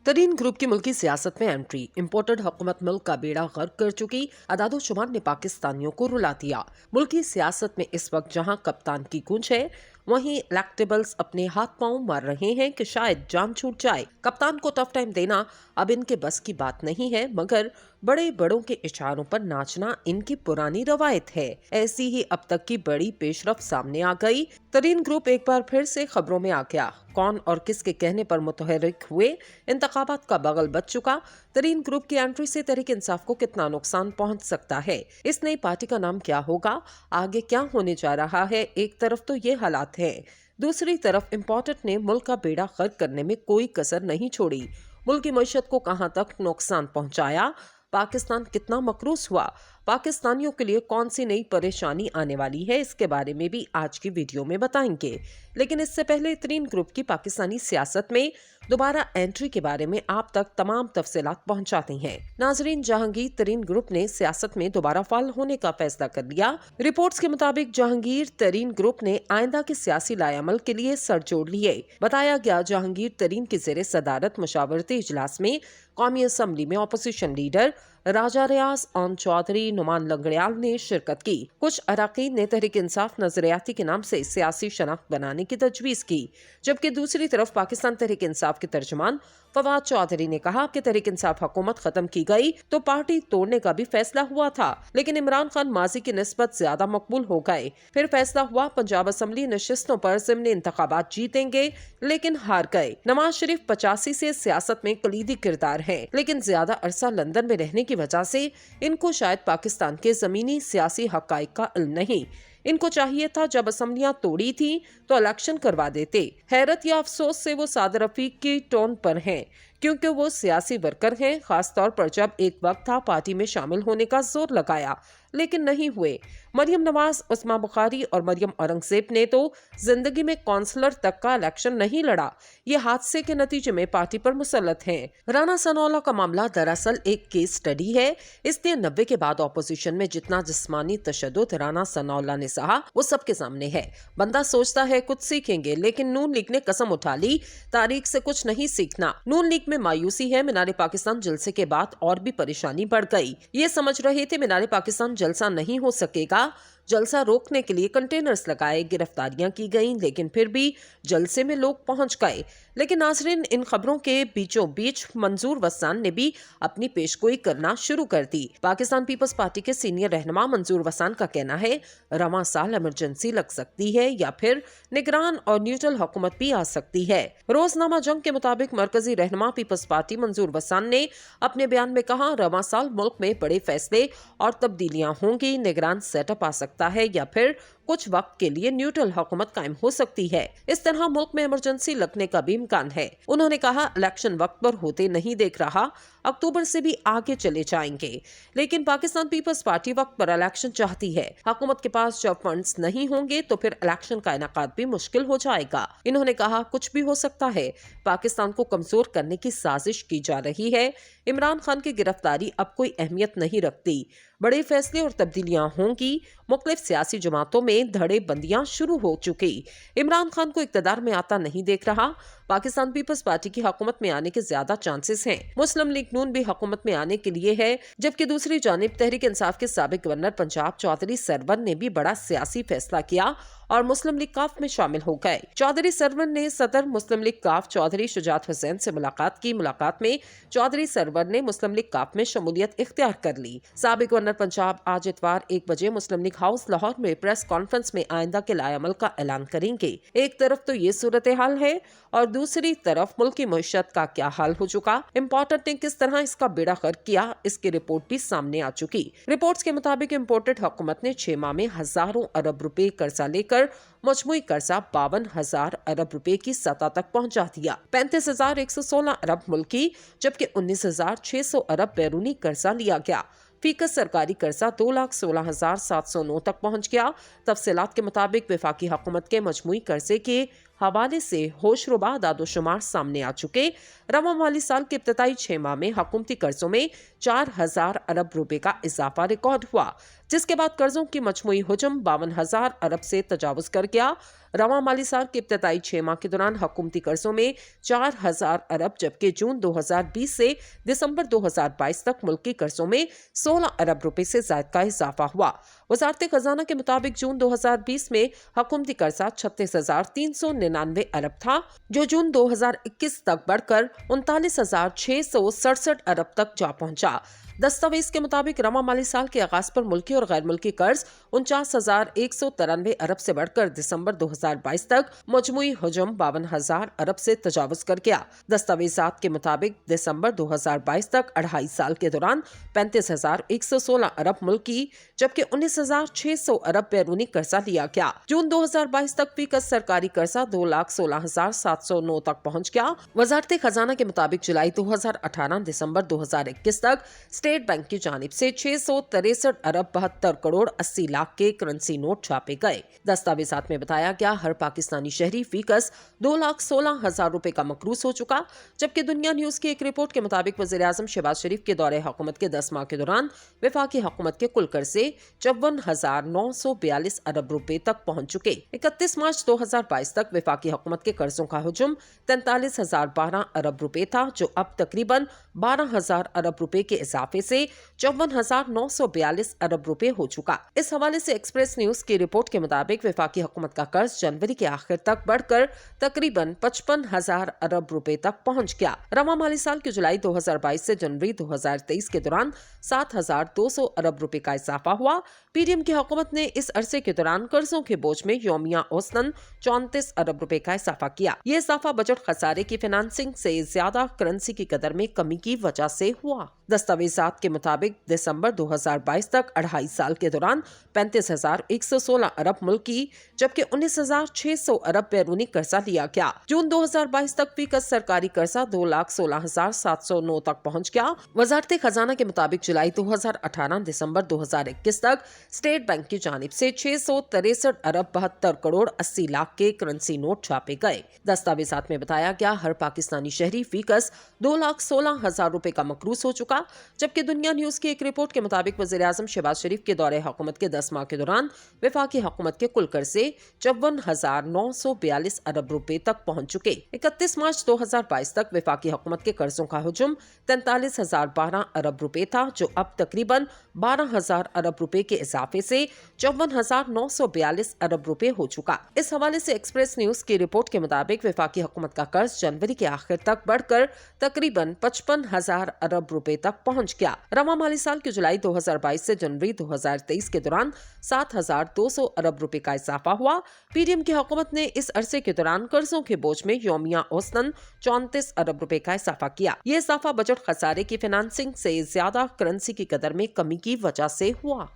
तरीन ग्रुप की मुल्की सियासत में एंट्री। इम्पोर्टेड हुकूमत मुल्क का बेड़ा गर्क कर चुकी। अदादो-शुमार ने पाकिस्तानियों को रुला दिया। मुल्की सियासत में इस वक्त जहां कप्तान की गूंज है, वहीं इलेक्टेबल्स अपने हाथ पांव मार रहे हैं कि शायद जान छूट जाए। कप्तान को टफ टाइम देना अब इनके बस की बात नहीं है, मगर बड़े बड़ों के इशारों पर नाचना इनकी पुरानी रवायत है। ऐसी ही अब तक की बड़ी पेशरफ सामने आ गई। तरीन ग्रुप एक बार फिर से खबरों में आ गया। कौन और किसके कहने पर मुतहर्रिक हुए, इंतखाबात का बगल बच चुका। तरीन ग्रुप की एंट्री से तहरीक इंसाफ को कितना नुकसान पहुंच सकता है, इस नई पार्टी का नाम क्या होगा, आगे क्या होने जा रहा है। एक तरफ तो ये हालात हैं, दूसरी तरफ इम्पोर्टेंट ने मुल्क का बेड़ा गर्क करने में कोई कसर नहीं छोड़ी। मुल्क की मईशत को कहां तक नुकसान पहुंचाया, पाकिस्तान कितना मकरूस हुआ, पाकिस्तानियों के लिए कौन सी नई परेशानी आने वाली है, इसके बारे में भी आज की वीडियो में बताएंगे। लेकिन इससे पहले तरीन ग्रुप की पाकिस्तानी सियासत में दोबारा एंट्री के बारे में आप तक तमाम तफसीलात पहुंचाते हैं। नाजरीन, जहांगीर तरीन ग्रुप ने सियासत में दोबारा फाल होने का फैसला कर लिया। रिपोर्ट्स के मुताबिक जहांगीर तरीन ग्रुप ने आइंदा के सियासी लाएअमल के लिए सर जोड़ लिए। बताया गया, जहांगीर तरीन की ज़ेरे सदारत मशावरती इजलास में कौमी असम्बली में अपोजिशन लीडर राजा रियाज ओन चौधरी, नुमान लंगड़ियाल ने शिरकत की। कुछ अरकान ने तहरीक इंसाफ नजरियाती के नाम से सियासी शनाख्त बनाने की तजवीज़ की, जबकि दूसरी तरफ पाकिस्तान तहरीक इंसाफ के तर्जुमान फवाद चौधरी ने कहा कि तहरीक इंसाफ हुकूमत खत्म की गई तो पार्टी तोड़ने का भी फैसला हुआ था, लेकिन इमरान खान माजी की निस्बत ज्यादा मकबूल हो गए। फिर फैसला हुआ पंजाब असम्बली नशिस्तों पर ज़िमनी इंतखाबात जीतेंगे, लेकिन हार गए। नवाज शरीफ 85 से सियासत में कलीदी किरदार है, लेकिन ज्यादा अरसा लंदन में रहने की वजह से इनको शायद पाकिस्तान के जमीनी सियासी हकाइक का इल्म नहीं। इनको चाहिए था जब असम्बलियां तोड़ी थी तो इलेक्शन करवा देते। हैरत या अफसोस से वो सादर रफीक की टोन पर हैं, क्योंकि वो सियासी वर्कर हैं, खास तौर पर जब एक वक्त था पार्टी में शामिल होने का जोर लगाया, लेकिन नहीं हुए। मरियम नवाज, उस्मा बुखारी और मरियम औरंगजेब ने तो जिंदगी में काउंसलर तक का इलेक्शन नहीं लड़ा। ये हादसे के नतीजे में पार्टी पर मुसल्लत हैं। राना सनाउल्लाह का मामला दरअसल एक केस स्टडी है। इसलिए 90 के बाद ऑपोजिशन में जितना जिस्मानी तशद्दुद राना सनाउल्लाह ने सहा, वो सबके सामने है। बंदा सोचता है कुछ सीखेंगे, लेकिन नून लीग ने कसम उठा ली, तारीख से कुछ नहीं सीखना। नून लीग में मायूसी है। मीनारे पाकिस्तान जलसे के बाद और भी परेशानी बढ़ गई। ये समझ रहे थे मीनारे पाकिस्तान जलसा नहीं हो सकेगा। जलसा रोकने के लिए कंटेनर्स लगाए, गिरफ्तारियां की गईं, लेकिन फिर भी जलसे में लोग पहुंच गए। लेकिन नाज़रीन, इन खबरों के बीचों बीच मंजूर वसान ने भी अपनी पेशगोई करना शुरू कर दी। पाकिस्तान पीपल्स पार्टी के सीनियर रहनुमा मंजूर वसान का कहना है, रवां साल इमरजेंसी लग सकती है या फिर निगरान और न्यूट्रल हुकूमत भी आ सकती है। रोजनामा जंग के मुताबिक मरकजी रहनुमा पीपल्स पार्टी मंजूर वसान ने अपने बयान में कहा, रवां साल मुल्क में बड़े फैसले और तब्दीलियां होंगी। निगरान सेटअप आ सकता है या फिर कुछ वक्त के लिए न्यूट्रल हुकूमत कायम हो सकती है। इस तरह मुल्क में इमरजेंसी लगने का भी इम्कान है। उन्होंने कहा, इलेक्शन वक्त पर होते नहीं देख रहा, अक्टूबर से भी आगे चले जाएंगे। लेकिन पाकिस्तान पीपल्स पार्टी वक्त पर इलेक्शन चाहती है। हुकूमत के पास जब फंड्स नहीं होंगे तो फिर इलेक्शन का इनेकाद भी मुश्किल हो जाएगा। इन्होंने कहा, कुछ भी हो सकता है। पाकिस्तान को कमजोर करने की साजिश की जा रही है। इमरान खान की गिरफ्तारी अब कोई अहमियत नहीं रखती। बड़े फैसले और तब्दीलियां होंगी। मुख्तलिफ सियासी जमातों में धड़े बंदियां शुरू हो चुकी। इमरान खान को इक़्तिदार में आता नहीं देख रहा। पाकिस्तान पीपल्स पार्टी की हुकूमत में आने के ज्यादा चांसेस हैं। मुस्लिम लीग नून भी हुकूमत में आने के लिए है, जबकि दूसरी जानिब तहरीक इंसाफ के साबिक गवर्नर पंजाब चौधरी सरवर ने भी बड़ा सियासी फैसला किया और मुस्लिम लीग काफ में शामिल हो गए। चौधरी सरवर ने सदर मुस्लिम लीग काफ चौधरी शुजात हुसैन से मुलाकात की। मुलाकात में चौधरी सरवर ने मुस्लिम लीग काफ में शमूलियत इख्तियार कर ली। साबिक गवर्नर पंजाब आज इतवार 1 बजे मुस्लिम लीग हाउस लाहौर में प्रेस कॉन्फ्रेंस में आइंदा के लाएअमल का ऐलान करेंगे। एक तरफ तो ये सूरत हाल है और दूसरी तरफ मुल्क की मईशत का क्या हाल हो चुका। इम्पोर्टेंट ने किस तरह इसका बेड़ा गर्क किया, इसकी रिपोर्ट भी सामने आ चुकी। रिपोर्ट्स के मुताबिक इम्पोर्टेड हुकूमत ने 6 माह में हजारों अरब रुपए कर्जा लेकर मजमूई कर्जा 52,000 अरब रुपए की सतह तक पहुंचा दिया। 35,116 अरब मुल्की, जबकि 19,600 अरब बैरूनी कर्जा लिया गया। फीकस सरकारी कर्जा 2,16,709 तक पहुंच गया। तफसीलात के मुताबिक वफाकी हुकूमत के मजमूई कर्जे के हवाले से होशरुबा दादोशुमार सामने आ चुके। रवा माली साल के इब्तिदाई 6 माह में हुकूमती कर्जों में 4000 अरब रुपए का इजाफा रिकॉर्ड हुआ, जिसके बाद कर्जों की मजमूई हुजम 52,000 अरब से तजावुज कर गया। रवा माली साल के इब्तिदाई 6 माह के दौरान हुकूमती कर्जों में 4000 अरब, जबकि जून 2020 से दिसंबर 2022 तक मुल्की कर्जों में 16 अरब रुपए से ज्यादा का इजाफा हुआ। वजारत खजाना के मुताबिक जून 2020 में हुकूमती कर्जा 36,399 अरब था, जो जून 2021 तक बढ़कर 39,667 अरब तक जा पहुंचा। दस्तावेज के मुताबिक रवा माली साल के आगाज पर मुल्की और गैर मुल्की कर्ज 49,193 अरब से बढ़कर दिसंबर 2022 तक मजमूई हुजम 52,000 अरब से तजावुज कर गया। दस्तावेजात के मुताबिक दिसंबर 2022 तक 2.5 साल के दौरान 35,116 अरब मुल्की जबकि 19,600 अरब बैरूनी कर्जा लिया गया। जून 2022 तक फीकस सरकारी कर्जा 2,16,709 तक पहुँच गया। वजारत खजाना के मुताबिक जुलाई 2018 दिसंबर 2021 तक स्टेट बैंक की जानिब से 663 अरब 72 करोड़ 80 लाख के करेंसी नोट छापे गए। दस्तावेजात में बताया गया हर पाकिस्तानी शहरी फीकस 2,16,000 रुपए का मकरूज हो चुका, जबकि दुनिया न्यूज की एक रिपोर्ट के मुताबिक वज़ीर-ए-आज़म शहबाज शरीफ के दौरे हुकूमत के 10 माह के दौरान वफाकी हुकूमत के कुल कर्जे 54,942 अरब रुपए तक पहुंच चुके। 31 मार्च 2022 तक वफाकी हुकूमत के कर्जों का हुजम 43,012 अरब रुपए था, जो अब तकरीबन 12,000 अरब रुपए के इजाफे से 54,942 अरब रुपए हो चुका। इस हवाले से एक्सप्रेस न्यूज की रिपोर्ट के मुताबिक वफाकी हुकूमत का कर्ज जनवरी के आखिर तक बढ़कर तकरीबन 55,000 अरब रुपए तक पहुंच गया। रवा माली साल के जुलाई 2022 से जनवरी 2023 के दौरान 7,200 अरब रुपए का इजाफा हुआ। पीडीएम की हुकूमत ने इस अरसे के दौरान कर्जों के बोझ में यौमिया औसतन 34 अरब रुपए का इजाफा किया। ये इजाफा बजट खसारे की फाइनेंसिंग से ज्यादा करेंसी की कदर में कमी की वजह से हुआ। दस्तावेजात के मुताबिक दिसंबर 2022 तक 2.5 साल के दौरान 35,116 अरब मुल्की जबकि 19,600 अरब बैरूनी कर्जा लिया गया। जून 2022 तक फीकस सरकारी कर्जा 2,16,709 तक पहुंच गया। वजारत खजाना के मुताबिक जुलाई 2018 दिसंबर 2021 तक स्टेट बैंक की जानिब से 663 अरब 72 करोड़ 80 लाख के करेंसी नोट छापे गए। दस्तावेजात में बताया गया हर पाकिस्तानी शहरी फीकस 2,16,000 रुपए का मकरूज हो चुका, जबकि दुनिया न्यूज की एक रिपोर्ट के मुताबिक वज़ीर-ए-आज़म शहबाज शरीफ के दौरे हुकूमत के 10 माह के दौरान वफाकी हुकूमत के कुल कर्जे 54,942 अरब रुपए तक पहुंच चुके। 31 मार्च 2022 तक वफाकी हुकूमत के कर्जों का हुजम 43,012 अरब रुपए था, जो अब तकरीबन 12,000 अरब रुपए के इजाफे से 54,942 अरब रुपए हो चुका। इस हवाले से एक्सप्रेस न्यूज की रिपोर्ट के मुताबिक वफाकी हुकूमत का कर्ज जनवरी के आखिर तक बढ़कर तकरीबन 55,000 अरब रुपए तक पहुंच गया। रवा माली साल के जुलाई 2022 से जनवरी 2023 के दौरान 7,200 अरब रुपए का इजाफा हुआ। पीडीएम की हुकूमत ने इस अरसे के दौरान कर्जों के बोझ में यौमिया औसतन 34 अरब रुपए का इजाफा किया। ये इजाफा बजट खसारे की फाइनेंसिंग से ज्यादा करेंसी की कदर में कमी की वजह से हुआ।